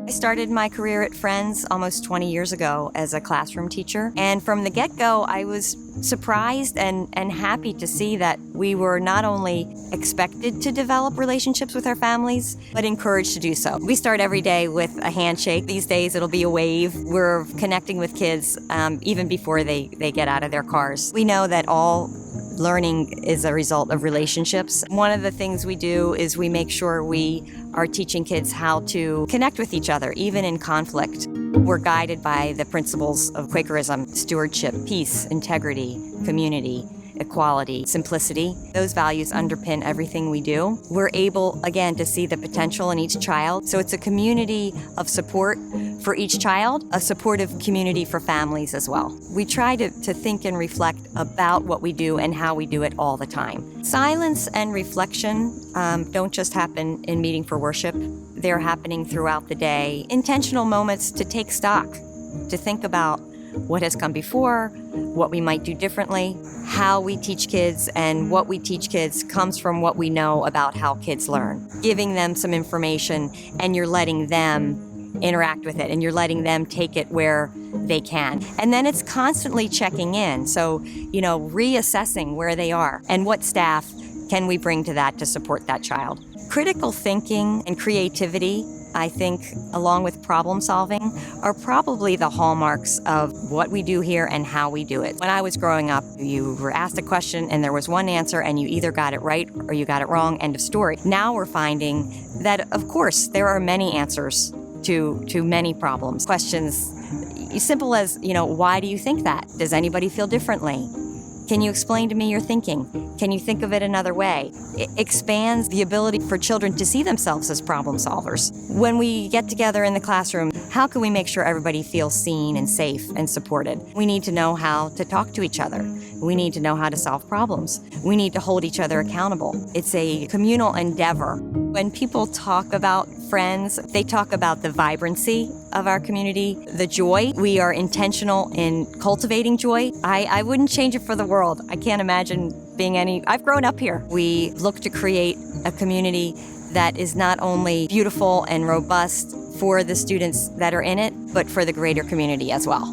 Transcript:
I started my career at Friends almost 20 years ago as a classroom teacher. And from the get-go, I was surprised and happy to see that we were not only expected to develop relationships with our families, but encouraged to do so. We start every day with a handshake. These days, it'll be a wave. We're connecting with kids even before they get out of their cars. We know that all learning is a result of relationships. One of the things we do is we make sure we are teaching kids how to connect with each other, even in conflict. We're guided by the principles of Quakerism: stewardship, peace, integrity, community, equality, simplicity. Those values underpin everything we do. We're able, again, to see the potential in each child. So it's a community of support for each child, a supportive community for families as well. We try to think and reflect about what we do and how we do it all the time. Silence and reflection don't just happen in meeting for worship. They're happening throughout the day. Intentional moments to take stock, to think about what has come before, what we might do differently, how we teach kids, and what we teach kids comes from what we know about how kids learn. Giving them some information, and you're letting them interact with it, and you're letting them take it where they can. And then it's constantly checking in, so, reassessing where they are and what staff can we bring to that to support that child. Critical thinking and creativity, I think, along with problem solving, are probably the hallmarks of what we do here and how we do it. When I was growing up, you were asked a question and there was one answer and you either got it right or you got it wrong, end of story. Now we're finding that, of course, there are many answers to many problems. Questions as simple as, why do you think that? Does anybody feel differently? Can you explain to me your thinking? Can you think of it another way? It expands the ability for children to see themselves as problem solvers. When we get together in the classroom, how can we make sure everybody feels seen and safe and supported? We need to know how to talk to each other. We need to know how to solve problems. We need to hold each other accountable. It's a communal endeavor. When people talk about Friends, they talk about the vibrancy of our community, the joy. We are intentional in cultivating joy. I wouldn't change it for the world. I can't imagine being I've grown up here. We look to create a community that is not only beautiful and robust for the students that are in it, but for the greater community as well.